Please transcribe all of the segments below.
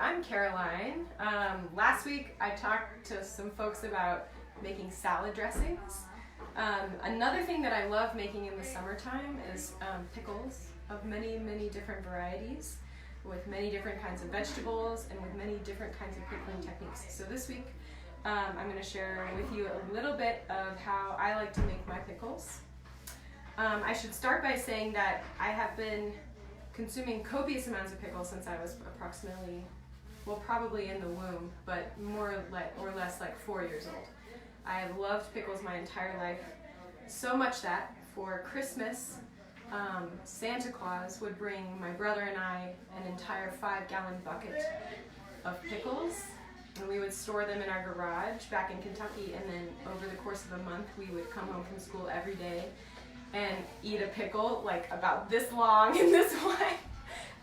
I'm Caroline. Last week I talked to some folks about making salad dressings. Another thing that I love making in the summertime is pickles of many, many different varieties with many different kinds of vegetables and with many different kinds of pickling techniques. So this week I'm going to share with you a little bit of how I like to make my pickles. I should start by saying that I have been consuming copious amounts of pickles since I was approximately, well, probably in the womb, but more or less like 4 years old. I have loved pickles my entire life, so much that for Christmas, Santa Claus would bring my brother and I an entire 5-gallon bucket of pickles, and we would store them in our garage back in Kentucky, and then over the course of a month we would come home from school every day and eat a pickle like about this long and this wide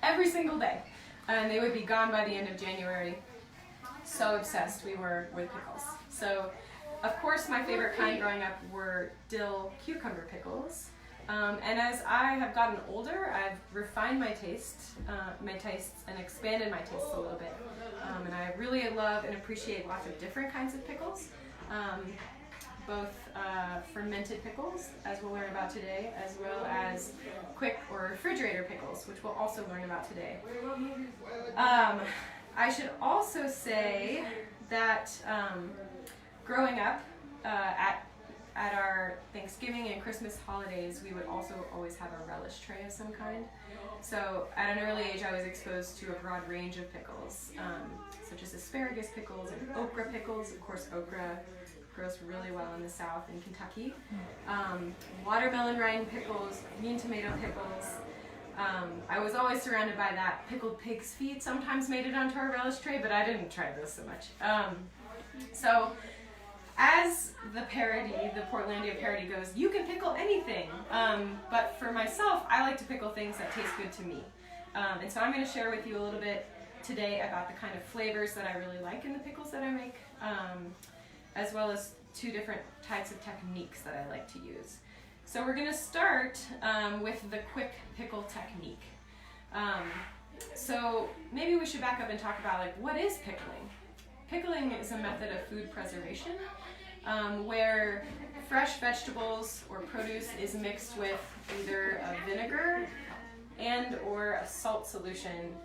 every single day. And they would be gone by the end of January. So obsessed we were with pickles. So, of course, my favorite kind growing up were dill cucumber pickles. And as I have gotten older, I've refined my tastes and expanded my tastes a little bit. And I really love and appreciate lots of different kinds of pickles. Both fermented pickles, as we'll learn about today, as well as quick or refrigerator pickles, which we'll also learn about today. I should also say that growing up at our Thanksgiving and Christmas holidays, we would also always have a relish tray of some kind. So at an early age, I was exposed to a broad range of pickles, such as asparagus pickles and okra pickles. Of course, okra grows really well in the South in Kentucky. Watermelon rind pickles, green tomato pickles. I was always surrounded by that. Pickled pig's feet sometimes made it onto our relish tray, but I didn't try those so much. So as the parody, the Portlandia parody goes, you can pickle anything. But for myself, I like to pickle things that taste good to me. And so I'm going to share with you a little bit today about the kind of flavors that I really like in the pickles that I make. As well as 2 different types of techniques that I like to use. So we're going to start with the quick pickle technique. So maybe we should back up and talk about what is pickling? Pickling is a method of food preservation where fresh vegetables or produce is mixed with either a vinegar and or a salt solution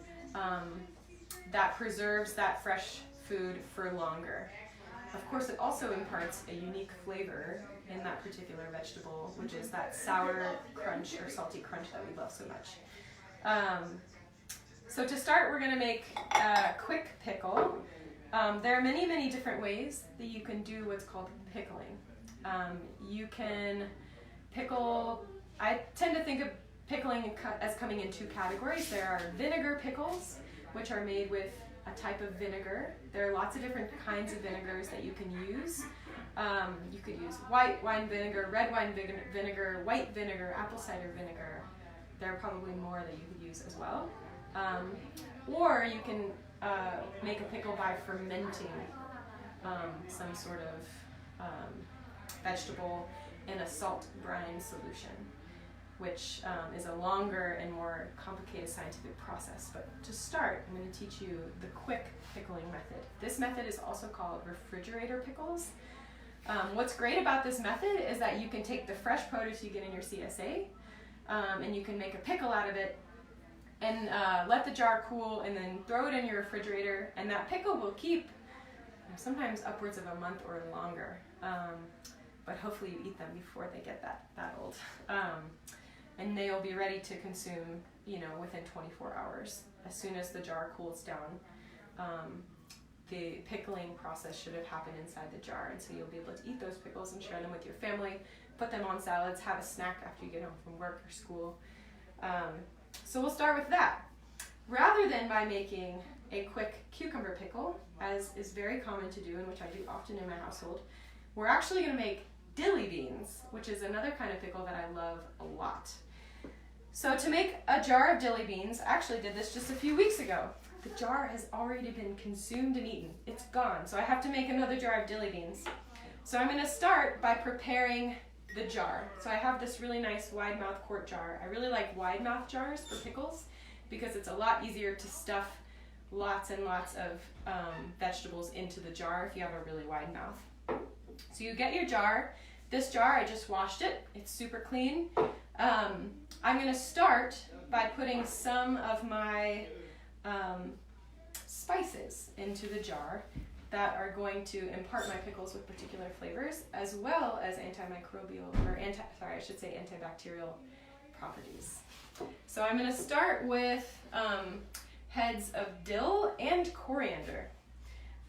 that preserves that fresh food for longer. Of course, it also imparts a unique flavor in that particular vegetable, which is that sour crunch or salty crunch that we love so much. So to start, we're going to make a quick pickle. There are many, many different ways that you can do what's called pickling. You can pickle, I tend to think of pickling as coming in 2 categories. There are vinegar pickles, which are made with a type of vinegar. There are lots of different kinds of vinegars that you can use. You could use white wine vinegar, red wine vinegar, white vinegar, apple cider vinegar. There are probably more that you could use as well. Or you can make a pickle by fermenting some sort of vegetable in a salt brine solution, which is a longer and more complicated scientific process. But to start, I'm going to teach you the quick pickling method. This method is also called refrigerator pickles. What's great about this method is that you can take the fresh produce you get in your CSA and you can make a pickle out of it and let the jar cool and then throw it in your refrigerator, and that pickle will keep sometimes upwards of a month or longer. But hopefully you eat them before they get that old. And they'll be ready to consume, within 24 hours. As soon as the jar cools down, the pickling process should have happened inside the jar, and so you'll be able to eat those pickles and share them with your family, put them on salads, have a snack after you get home from work or school. So we'll start with that. Rather than by making a quick cucumber pickle, as is very common to do and which I do often in my household, we're actually going to make dilly beans, which is another kind of pickle that I love a lot. So to make a jar of dilly beans, I actually did this just a few weeks ago. The jar has already been consumed and eaten. It's gone, so I have to make another jar of dilly beans. So I'm going to start by preparing the jar. So I have this really nice wide mouth quart jar. I really like wide mouth jars for pickles because it's a lot easier to stuff lots and lots of vegetables into the jar if you have a really wide mouth. So you get your jar. This jar, I just washed it. It's super clean. I'm going to start by putting some of my spices into the jar that are going to impart my pickles with particular flavors, as well as antibacterial properties. So I'm going to start with heads of dill and coriander.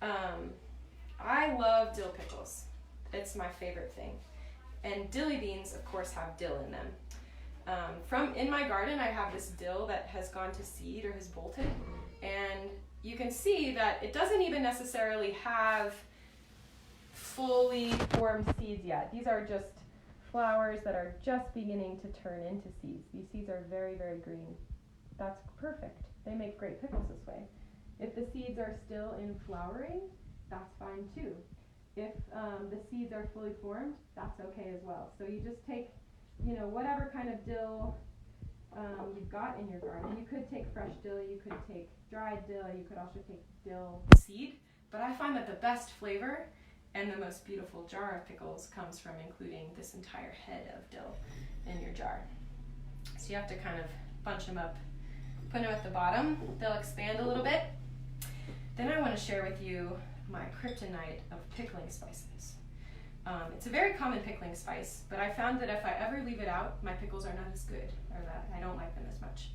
I love dill pickles. It's my favorite thing. And dilly beans, of course, have dill in them. In my garden, I have this dill that has gone to seed or has bolted, and you can see that it doesn't even necessarily have fully formed seeds yet. These are just flowers that are just beginning to turn into seeds. These seeds are very, very green. That's perfect. They make great pickles this way. If the seeds are still in flowering, that's fine too. If the seeds are fully formed, that's okay as well. So you just take, whatever kind of dill you've got in your garden. You could take fresh dill, you could take dried dill, you could also take dill seed. But I find that the best flavor and the most beautiful jar of pickles comes from including this entire head of dill in your jar. So you have to kind of bunch them up, put them at the bottom. They'll expand a little bit. Then I want to share with you my kryptonite of pickling spices. It's a very common pickling spice, but I found that if I ever leave it out, my pickles are not as good, or that I don't like them as much.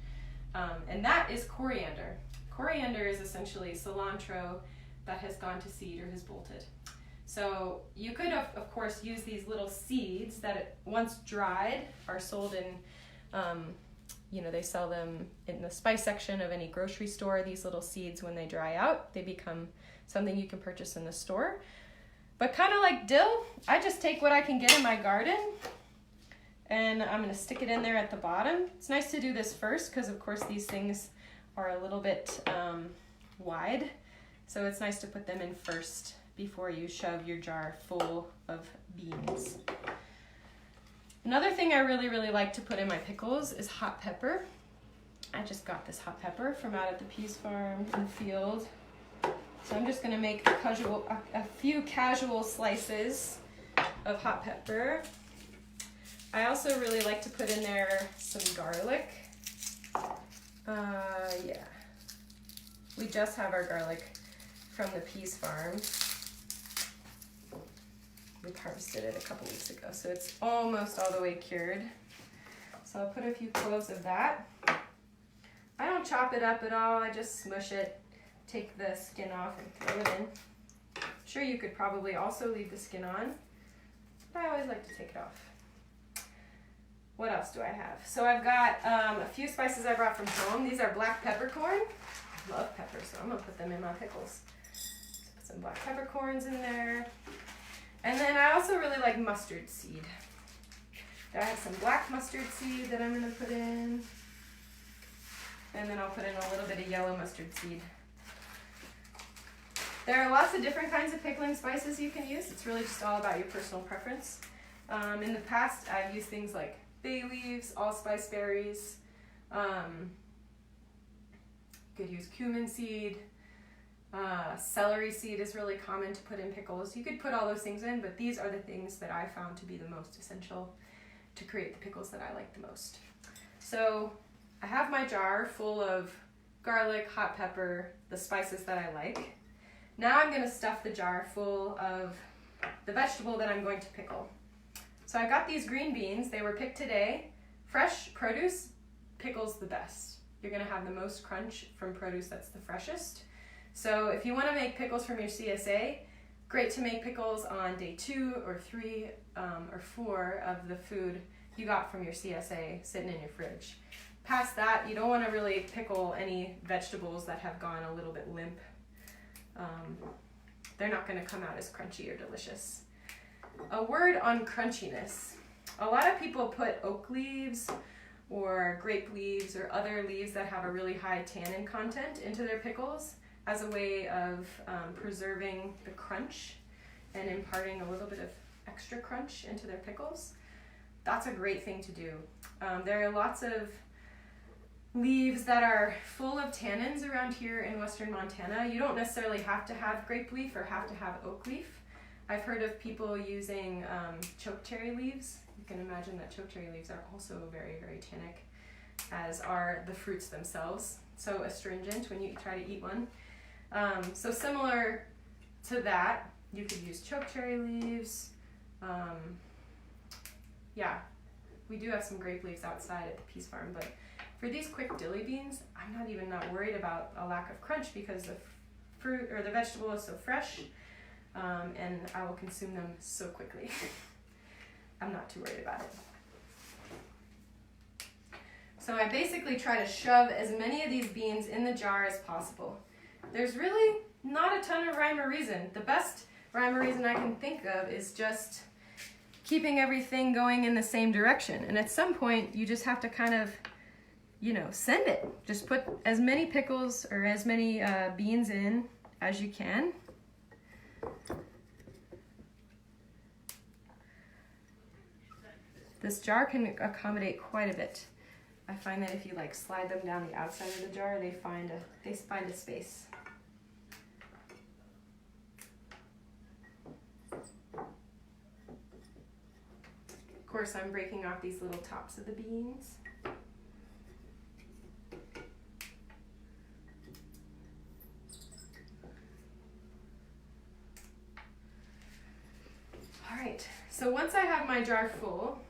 And that is coriander. Coriander is essentially cilantro that has gone to seed or has bolted. So you could, of course, use these little seeds that once dried are sold in, they sell them in the spice section of any grocery store. These little seeds, when they dry out, they become something you can purchase in the store. But kind of like dill, I just take what I can get in my garden and I'm going to stick it in there at the bottom. It's nice to do this first because, of course, these things are a little bit wide. So it's nice to put them in first before you shove your jar full of beans. Another thing I really, really like to put in my pickles is hot pepper. I just got this hot pepper from out at the Peas Farm in the field. So I'm just going to make a few casual slices of hot pepper. I also really like to put in there some garlic. We just have our garlic from the Peas Farm. We harvested it a couple weeks ago, so it's almost all the way cured. So I'll put a few cloves of that. I don't chop it up at all, I just smush it, take the skin off and throw it in. I'm sure you could probably also leave the skin on, but I always like to take it off. What else do I have? So I've got a few spices I brought from home. These are black peppercorn. I love pepper, so I'm gonna put them in my pickles. So put some black peppercorns in there. And then I also really like mustard seed. I have some black mustard seed that I'm gonna put in. And then I'll put in a little bit of yellow mustard seed. There are lots of different kinds of pickling spices you can use. It's really just all about your personal preference. In the past, I've used things like bay leaves, allspice berries. You could use cumin seed. Celery seed is really common to put in pickles. You could put all those things in, but these are the things that I found to be the most essential to create the pickles that I like the most. So I have my jar full of garlic, hot pepper, the spices that I like. Now I'm going to stuff the jar full of the vegetable that I'm going to pickle. So I got these green beans. They were picked today. Fresh produce pickles the best. You're going to have the most crunch from produce that's the freshest. So if you want to make pickles from your CSA, great to make pickles on day 2 or 3 or 4 of the food you got from your CSA sitting in your fridge. Past that, you don't want to really pickle any vegetables that have gone a little bit limp. They're not going to come out as crunchy or delicious. A word on crunchiness. A lot of people put oak leaves or grape leaves or other leaves that have a really high tannin content into their pickles as a way of preserving the crunch and imparting a little bit of extra crunch into their pickles. That's a great thing to do. There are lots of leaves that are full of tannins around here in western Montana. You don't necessarily have to have grape leaf or have to have oak leaf. I've heard of people using chokecherry leaves. You can imagine that chokecherry leaves are also very, very tannic, as are the fruits themselves. So astringent when you try to eat one. So similar to that, you could use chokecherry leaves. Yeah, we do have some grape leaves outside at the Peace Farm, but for these quick dilly beans, I'm not even worried about a lack of crunch because the fruit or the vegetable is so fresh, and I will consume them so quickly. I'm not too worried about it. So I basically try to shove as many of these beans in the jar as possible. There's really not a ton of rhyme or reason. The best rhyme or reason I can think of is just keeping everything going in the same direction. And at some point, you just have to kind of, send it. Just put as many pickles or as many beans in as you can. This jar can accommodate quite a bit. I find that if you slide them down the outside of the jar, they find a space. Of course, I'm breaking off these little tops of the beans. All right, so once I have my jar full,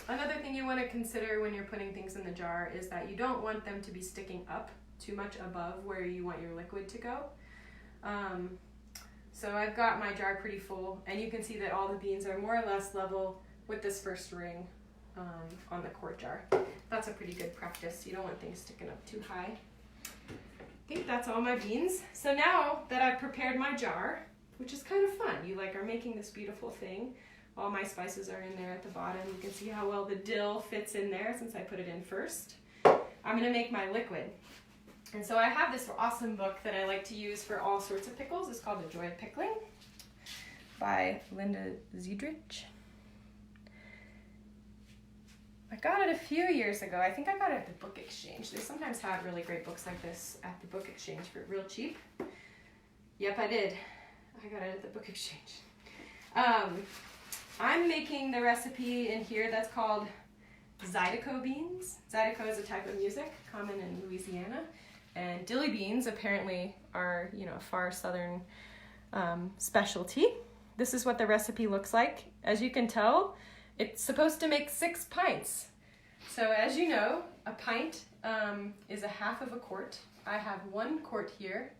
another thing you want to consider when you're putting things in the jar is that you don't want them to be sticking up too much above where you want your liquid to go. So I've got my jar pretty full, and you can see that all the beans are more or less level with this first ring on the quart jar. That's a pretty good practice. You don't want things sticking up too high. I think that's all my beans. So now that I've prepared my jar, which is kind of fun, you are making this beautiful thing. All my spices are in there at the bottom. You can see how well the dill fits in there since I put it in first. I'm gonna make my liquid. And so I have this awesome book that I like to use for all sorts of pickles. It's called The Joy of Pickling by Linda Ziedrich. I got it a few years ago. I think I got it at the Book Exchange. They sometimes have really great books like this at the Book Exchange for real cheap. Yep, I did. I got it at the Book Exchange. I'm making the recipe in here that's called Zydeco beans. Zydeco is a type of music common in Louisiana. And dilly beans apparently are, a far southern specialty. This is what the recipe looks like. As you can tell, it's supposed to make 6 pints. So as you know, a pint is a half of a quart. I have 1 quart here.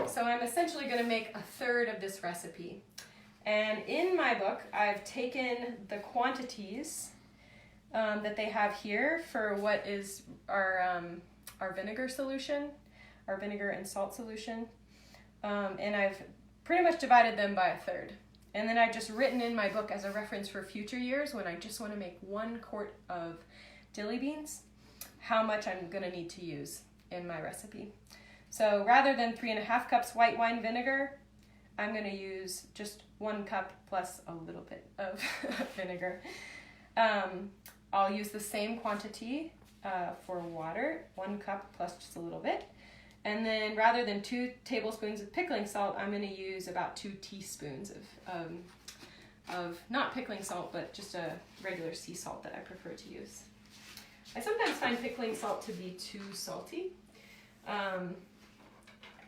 So I'm essentially going to make a third of this recipe. And in my book, I've taken the quantities that they have here for what is our vinegar solution, our vinegar and salt solution. And I've pretty much divided them by a third. And then I've just written in my book as a reference for future years when I just want to make 1 quart of dilly beans, how much I'm going to need to use in my recipe. So rather than 3.5 cups white wine vinegar, I'm going to use just 1 cup plus a little bit of vinegar. I'll use the same quantity for water, 1 cup plus just a little bit. And then rather than 2 tablespoons of pickling salt, I'm going to use about 2 teaspoons of not pickling salt, but just a regular sea salt that I prefer to use. I sometimes find pickling salt to be too salty.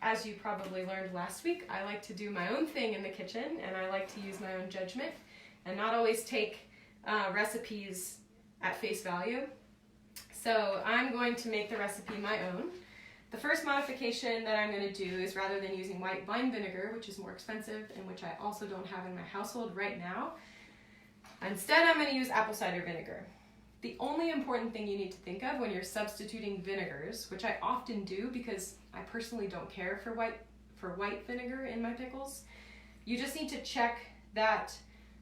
As you probably learned last week, I like to do my own thing in the kitchen, and I like to use my own judgment and not always take recipes at face value. So I'm going to make the recipe my own. The first modification that I'm going to do is rather than using white wine vinegar, which is more expensive and which I also don't have in my household right now, instead I'm going to use apple cider vinegar. The only important thing you need to think of when you're substituting vinegars, which I often do because I personally don't care for white vinegar in my pickles, you just need to check that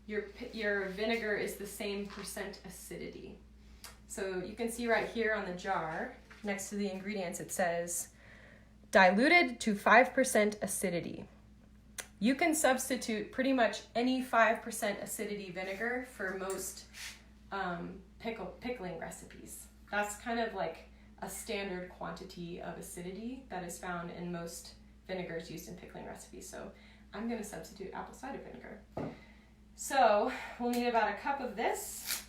your vinegar is the same percent acidity. So you can see right here on the jar, next to the ingredients, it says diluted to 5% acidity. You can substitute pretty much any 5% acidity vinegar for most pickling recipes. That's kind of like a standard quantity of acidity that is found in most vinegars used in pickling recipes. So I'm going to substitute apple cider vinegar. So we'll need about a cup of this,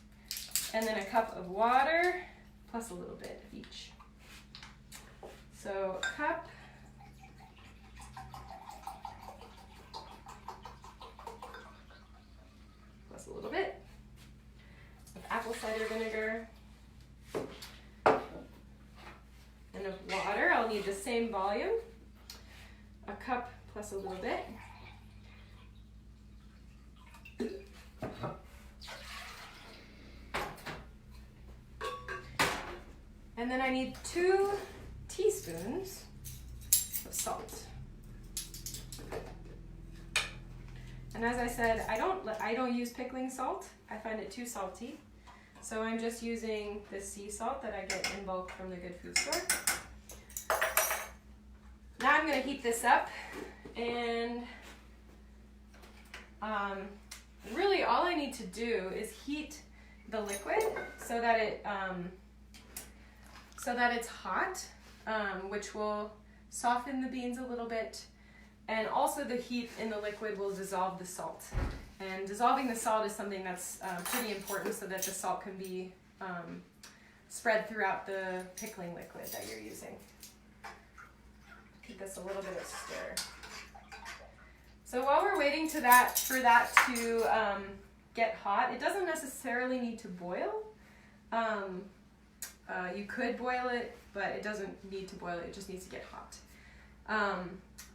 and then a cup of water, plus a little bit of each. So a cup, plus a little bit of apple cider vinegar, and of water. I'll need the same volume, a cup plus a little bit. And then I need 2 teaspoons of salt. And as I said, I don't use pickling salt. I find it too salty. So I'm just using this sea salt that I get in bulk from the Good Food Store. Now I'm going to heat this up, and really all I need to do is heat the liquid so that it's hot, which will soften the beans a little bit, and also the heat in the liquid will dissolve the salt. And dissolving the salt is something that's pretty important so that the salt can be spread throughout the pickling liquid that you're using. Give this a little bit of stir. So while we're waiting for that to get hot, it doesn't necessarily need to boil. You could boil it, but it doesn't need to boil it just needs to get hot.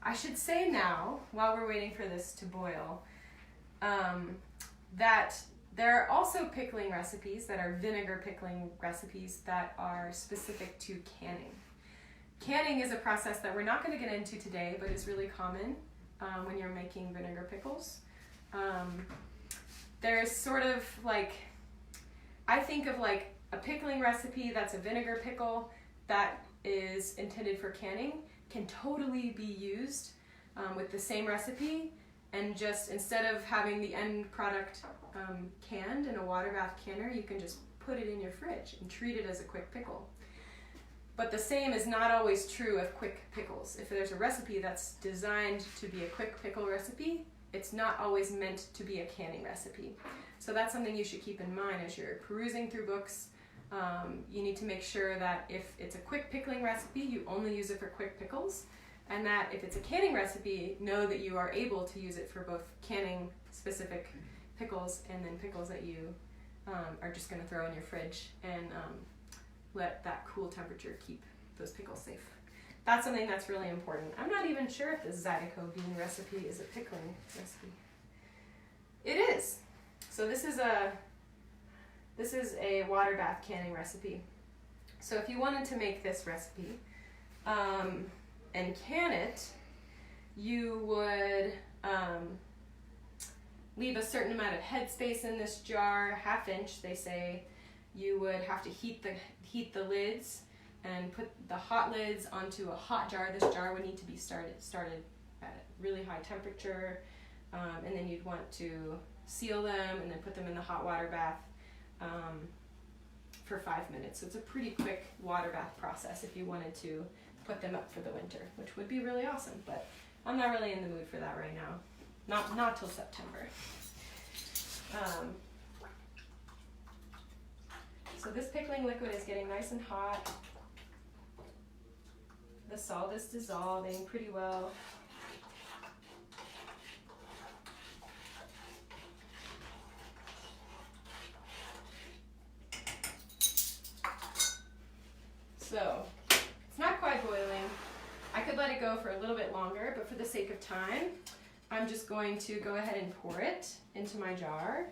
I should say now, while we're waiting for this to boil, that there are also pickling recipes that are vinegar pickling recipes that are specific to canning. Canning is a process that we're not going to get into today, but is really common when you're making vinegar pickles. There's sort of like, I think of like a pickling recipe that's a vinegar pickle that is intended for canning can totally be used with the same recipe, and just instead of having the end product canned in a water bath canner, you can just put it in your fridge and treat it as a quick pickle. But the same is not always true of quick pickles. If there's a recipe that's designed to be a quick pickle recipe, it's not always meant to be a canning recipe. So that's something you should keep in mind as you're perusing through books. You need to make sure that if it's a quick pickling recipe, you only use it for quick pickles, and that if it's a canning recipe, know that you are able to use it for both canning specific pickles and then pickles that you are just going to throw in your fridge and let that cool temperature keep those pickles safe. That's something that's really important. I'm not even sure if the Zydeco bean recipe is a pickling recipe. It is. So this is a water bath canning recipe. So if you wanted to make this recipe and can it, you would leave a certain amount of headspace in this jar, 1/2 inch they say. You would have to heat the lids and put the hot lids onto a hot jar. This jar would need to be started at a really high temperature, and then you'd want to seal them and then put them in the hot water bath for 5 minutes. So it's a pretty quick water bath process if you wanted to put them up for the winter, which would be really awesome, but I'm not really in the mood for that right now. Not till September. So this pickling liquid is getting nice and hot. The salt is dissolving pretty well. So it's not quite boiling. I could let it go for a little bit longer, but for the sake of time, I'm just going to go ahead and pour it into my jar.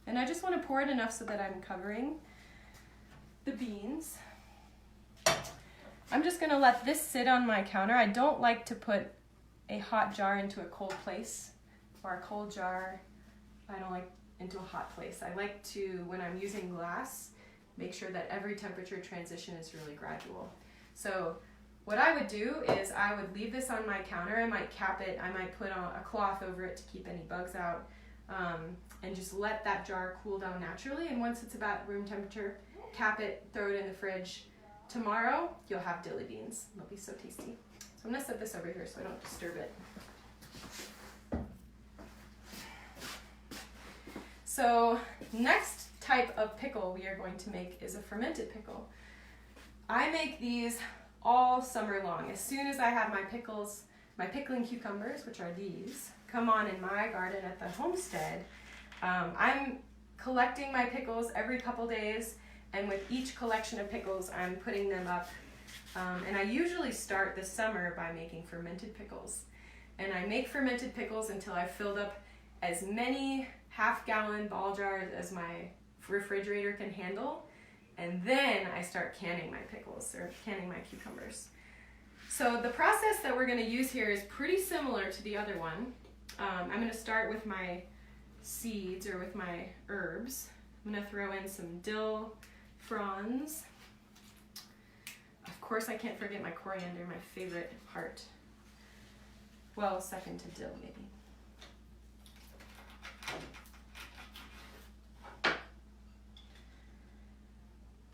And I just want to pour it enough so that I'm covering the beans. I'm just going to let this sit on my counter. I don't like to put a hot jar into a cold place, or a cold jar, I don't like into a hot place. I like to, when I'm using glass, make sure that every temperature transition is really gradual. So what I would do is I would leave this on my counter. I might cap it. I might put on a cloth over it to keep any bugs out. and just let that jar cool down naturally. And once it's about room temperature, cap it, throw it in the fridge. Tomorrow, you'll have dilly beans. They'll be so tasty. So I'm gonna set this over here so I don't disturb it. So next type of pickle we are going to make is a fermented pickle. I make these all summer long. As soon as I have my pickles, my pickling cucumbers, which are these, come on in my garden at the homestead, I'm collecting my pickles every couple days, and with each collection of pickles, I'm putting them up. And I usually start the summer by making fermented pickles. And I make fermented pickles until I've filled up as many half-gallon ball jars as my refrigerator can handle. And then I start canning my pickles, or canning my cucumbers. So the process that we're going to use here is pretty similar to the other one. I'm going to start with my seeds, or with my herbs. I'm going to throw in some dill fronds. Of course, I can't forget my coriander, my favorite part. Well, second to dill, maybe.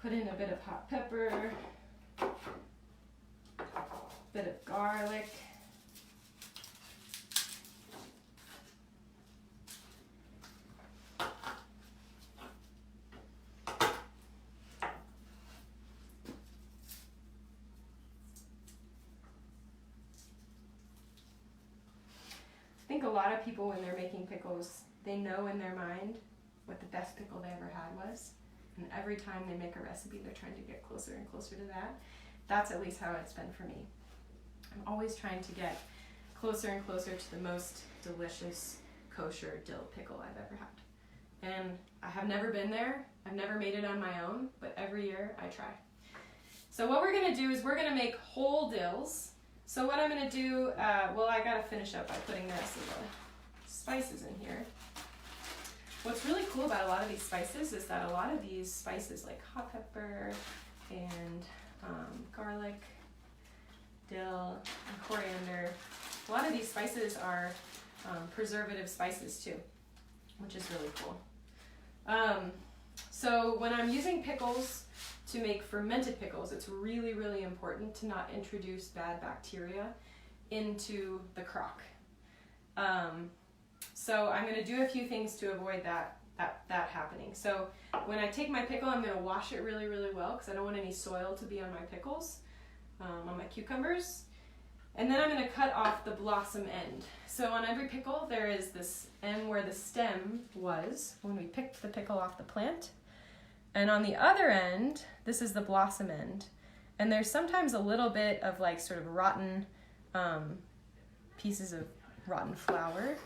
Put in a bit of hot pepper, bit of garlic, I think a lot of people, when they're making pickles, they know in their mind what the best pickle they ever had was. And every time they make a recipe, they're trying to get closer and closer to that. That's at least how it's been for me. I'm always trying to get closer and closer to the most delicious kosher dill pickle I've ever had. And I have never been there. I've never made it on my own, but every year I try. So what we're gonna do is we're gonna make whole dills. So what I'm gonna do, well, I gotta finish up by putting the rest of the spices in here. What's really cool about a lot of these spices is that a lot of these spices, like hot pepper and garlic, dill, and coriander, a lot of these spices are preservative spices too, which is really cool. So when I'm using pickles to make fermented pickles, it's really, really important to not introduce bad bacteria into the crock. So I'm going to do a few things to avoid that happening. So when I take my pickle, I'm going to wash it really, really well because I don't want any soil to be on my pickles, on my cucumbers. And then I'm going to cut off the blossom end. So on every pickle, there is this end where the stem was when we picked the pickle off the plant. And on the other end, this is the blossom end. And there's sometimes a little bit of like sort of rotten pieces of rotten flower.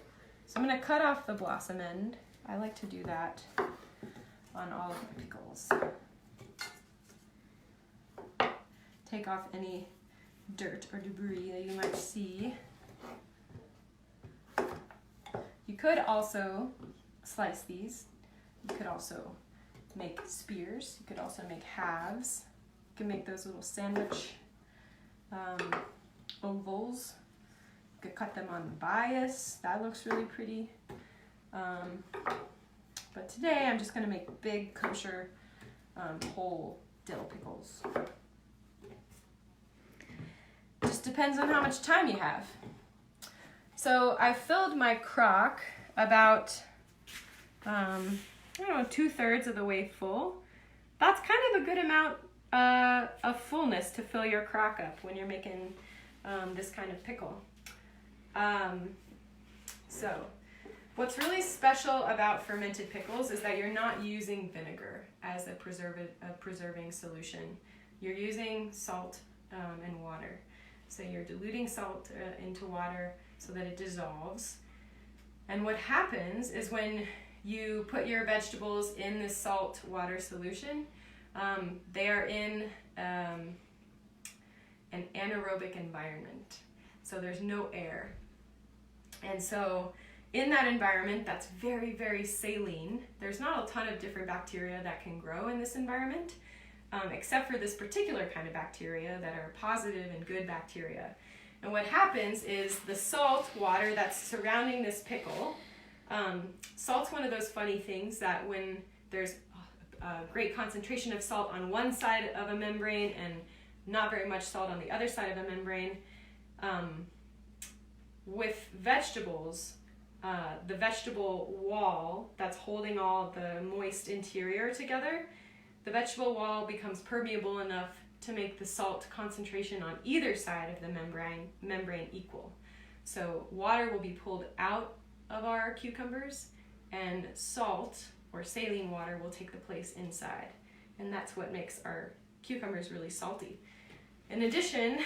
So I'm going to cut off the blossom end. I like to do that on all of my pickles. Take off any dirt or debris that you might see. You could also slice these. You could also make spears. You could also make halves. You can make those little sandwich ovals. You could cut them on the bias. That looks really pretty. But today I'm just going to make big kosher whole dill pickles. Just depends on how much time you have. So I filled my crock about, I don't know, 2/3 of the way full. That's kind of a good amount of fullness to fill your crock up when you're making this kind of pickle. So what's really special about fermented pickles is that you're not using vinegar as a preserving solution. You're using salt and water. So you're diluting salt into water so that it dissolves. And what happens is when you put your vegetables in this salt water solution, they are in an anaerobic environment. So there's no air. And so in that environment that's very, very saline, there's not a ton of different bacteria that can grow in this environment, except for this particular kind of bacteria that are positive and good bacteria. And what happens is the salt water that's surrounding this pickle Salt's one of those funny things that when there's a great concentration of salt on one side of a membrane and not very much salt on the other side of a membrane, with vegetables, the vegetable wall that's holding all the moist interior together, the vegetable wall becomes permeable enough to make the salt concentration on either side of the membrane equal. So water will be pulled out of our cucumbers, and salt or saline water will take the place inside. And that's what makes our cucumbers really salty. In addition,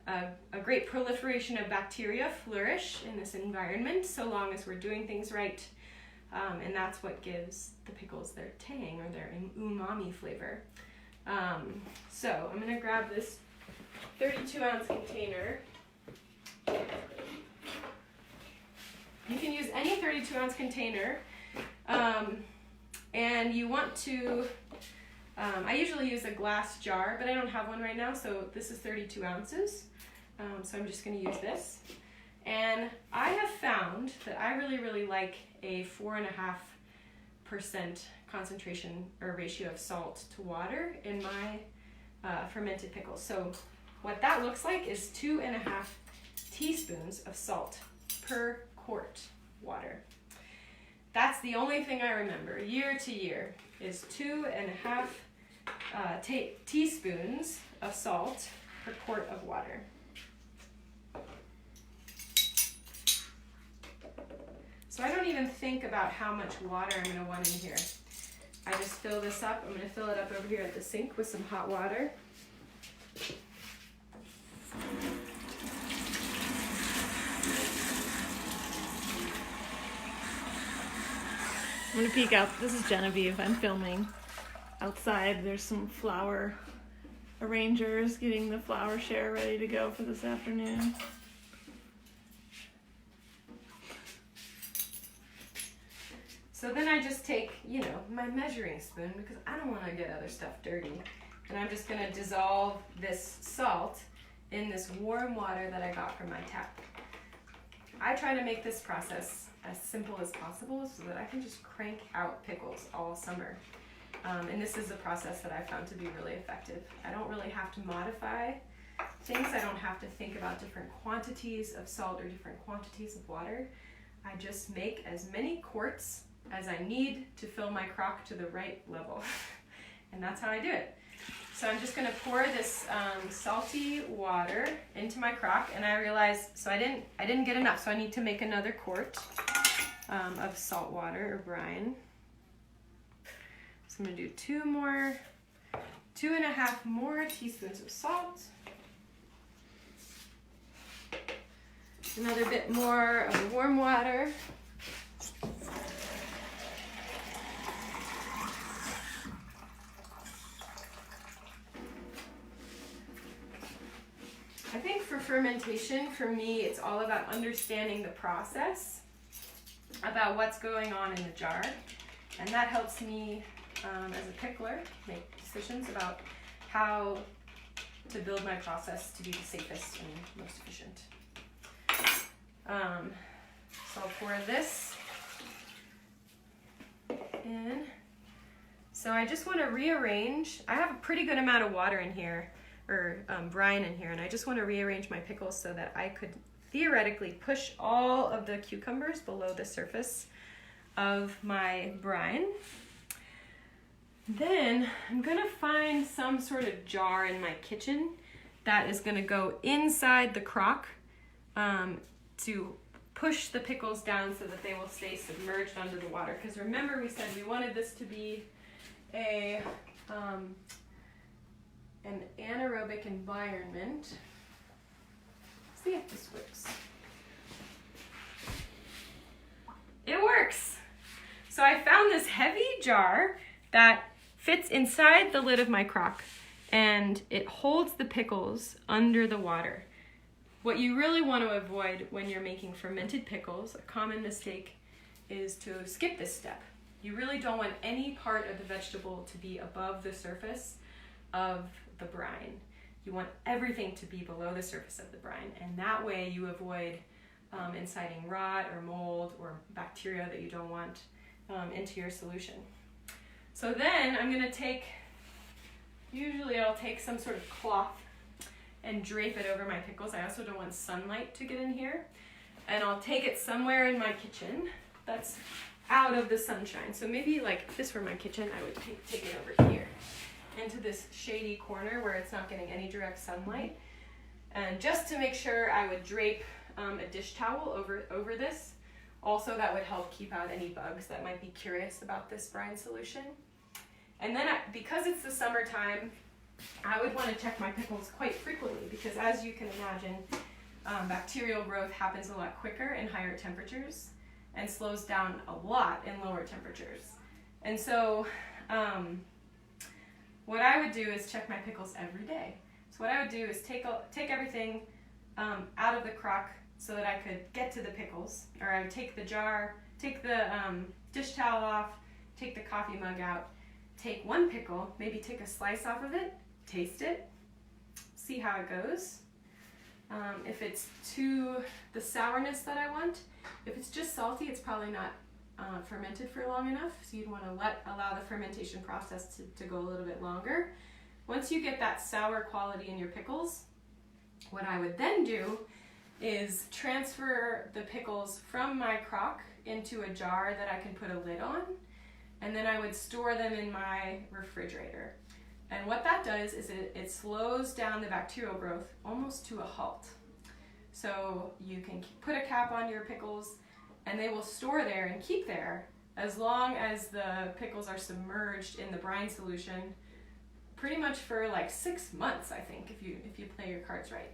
a great proliferation of bacteria flourish in this environment so long as we're doing things right. And that's what gives the pickles their tang or their umami flavor. So I'm going to grab this 32-ounce container. You can use any 32-ounce container, and you want to, I usually use a glass jar, but I don't have one right now, so this is 32 ounces. So I'm just going to use this. And I have found that I really, really like a 4.5% concentration or ratio of salt to water in my fermented pickles. So what that looks like is 2.5 teaspoons of salt per quart water. That's the only thing I remember year to year is 2.5 teaspoons of salt per quart of water. So I don't even think about how much water I'm going to want in here. I just fill this up. I'm going to fill it up over here at the sink with some hot water. I'm going to peek out. This is Genevieve. I'm filming outside. There's some flower arrangers getting the flower share ready to go for this afternoon. So then I just take, my measuring spoon because I don't want to get other stuff dirty. And I'm just going to dissolve this salt in this warm water that I got from my tap. I try to make this process as simple as possible so that I can just crank out pickles all summer. And this is a process that I found to be really effective. I don't really have to modify things. I don't have to think about different quantities of salt or different quantities of water. I just make as many quarts as I need to fill my crock to the right level. And that's how I do it. So I'm just gonna pour this salty water into my crock, and I realized, so I didn't get enough, so I need to make another quart of salt water or brine. So I'm gonna do 2.5 more teaspoons of salt. Another bit more of the warm water. I think for fermentation, for me, it's all about understanding the process, about what's going on in the jar, and that helps me as a pickler make decisions about how to build my process to be the safest and most efficient. So I'll pour this in. So I just want to rearrange. I have a pretty good amount of water in here, or brine in here, and I just want to rearrange my pickles so that I could theoretically push all of the cucumbers below the surface of my brine. Then I'm gonna find some sort of jar in my kitchen that is gonna go inside the crock to push the pickles down so that they will stay submerged under the water. Because remember, we said we wanted this to be an anaerobic environment. Let's see if this works. It works! So I found this heavy jar that fits inside the lid of my crock, and it holds the pickles under the water. What you really want to avoid when you're making fermented pickles, a common mistake, is to skip this step. You really don't want any part of the vegetable to be above the surface of the brine. You want everything to be below the surface of the brine, and that way you avoid inciting rot or mold or bacteria that you don't want into your solution. So then I'm going to take, usually I'll take some sort of cloth and drape it over my pickles. I also don't want sunlight to get in here. And I'll take it somewhere in my kitchen that's out of the sunshine. So maybe like if this were my kitchen, I would take it over here into this shady corner where it's not getting any direct sunlight. And just to make sure, I would drape a dish towel over this. Also, that would help keep out any bugs that might be curious about this brine solution. And then because it's the summertime, I would want to check my pickles quite frequently because, as you can imagine, bacterial growth happens a lot quicker in higher temperatures and slows down a lot in lower temperatures. And so what I would do is check my pickles every day. So what I would do is take everything out of the crock so that I could get to the pickles, or I would take the jar, take the dish towel off, take the coffee mug out, take one pickle, maybe take a slice off of it, taste it, see how it goes. If it's to the sourness that I want, if it's just salty, it's probably not fermented for long enough, so you'd want to allow the fermentation process to go a little bit longer. Once you get that sour quality in your pickles, what I would then do is transfer the pickles from my crock into a jar that I can put a lid on, and then I would store them in my refrigerator. And what that does is it slows down the bacterial growth almost to a halt. So you can put a cap on your pickles and they will store there and keep there as long as the pickles are submerged in the brine solution, pretty much for like 6 months, I think, if you play your cards right.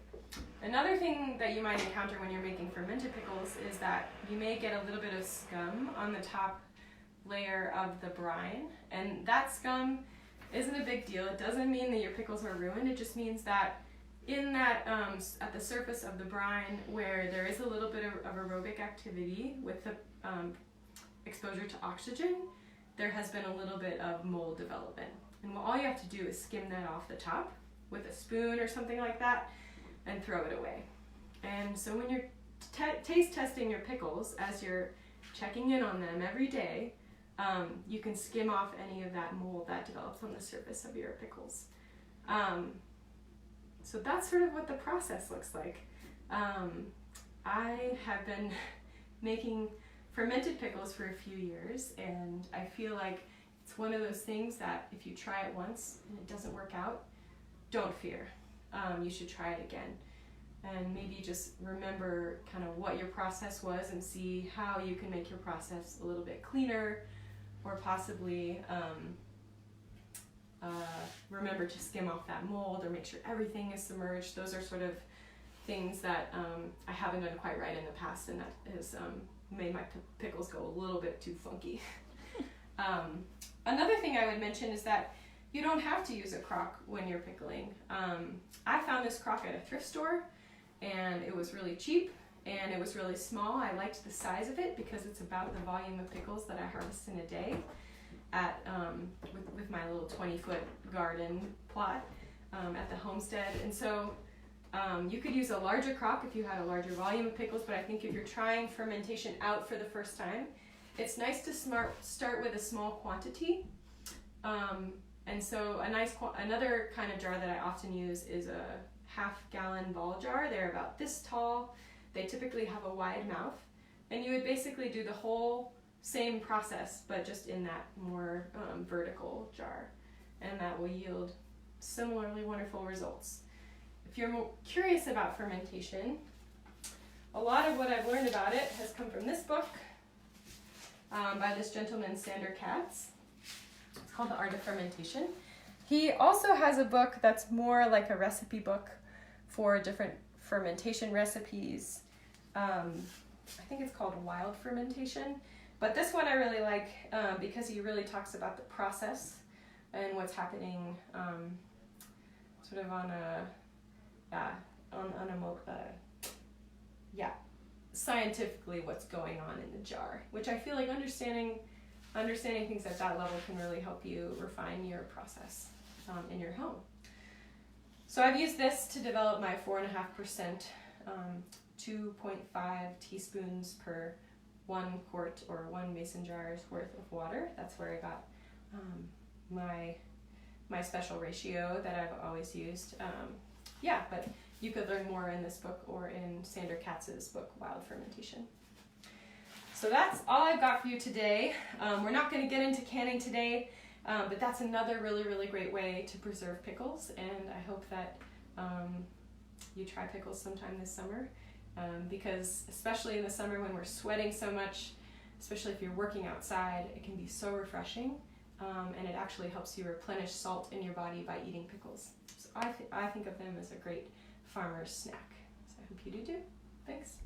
Another thing that you might encounter when you're making fermented pickles is that you may get a little bit of scum on the top layer of the brine, and that scum isn't a big deal. It doesn't mean that your pickles are ruined. It just means that in that at the surface of the brine where there is a little bit of aerobic activity with the exposure to oxygen, there has been a little bit of mold development. And all you have to do is skim that off the top with a spoon or something like that and throw it away. And so when you're taste testing your pickles, as you're checking in on them every day, you can skim off any of that mold that develops on the surface of your pickles. So that's sort of what the process looks like. I have been making fermented pickles for a few years, and I feel like it's one of those things that if you try it once and it doesn't work out, don't fear. You should try it again. And maybe just remember kind of what your process was and see how you can make your process a little bit cleaner, or possibly remember to skim off that mold or make sure everything is submerged. Those are sort of things that I haven't done quite right in the past, and that has made my pickles go a little bit too funky. Another thing I would mention is that you don't have to use a crock when you're pickling. I found this crock at a thrift store, and it was really cheap, and it was really small. I liked the size of it because it's about the volume of pickles that I harvest in a day at with my little 20-foot garden plot at the homestead. And so you could use a larger crock if you had a larger volume of pickles, but I think if you're trying fermentation out for the first time, it's nice to start with a small quantity. And so another kind of jar that I often use is a half-gallon ball jar. They're about this tall. They typically have a wide mouth, and you would basically do the whole same process, but just in that more vertical jar, and that will yield similarly wonderful results. If you're more curious about fermentation, a lot of what I've learned about it has come from this book by this gentleman, Sander Katz. It's called The Art of Fermentation. He also has a book that's more like a recipe book for different fermentation recipes. I think it's called Wild Fermentation. But this one I really like because he really talks about the process and what's happening sort of on a scientifically what's going on in the jar, which I feel like understanding things at that level can really help you refine your process in your home. So I've used this to develop my 4.5% 2.5 teaspoons per 1 quart or 1 mason jar's worth of water. That's where I got my special ratio that I've always used. Yeah, but you could learn more in this book or in Sandra Katz's book, Wild Fermentation. So that's all I've got for you today. We're not going to get into canning today, but that's another really, really great way to preserve pickles, and I hope that you try pickles sometime this summer, because especially in the summer when we're sweating so much, especially if you're working outside, it can be so refreshing, and it actually helps you replenish salt in your body by eating pickles. So I think of them as a great farmer's snack. So I hope you do too. Thanks.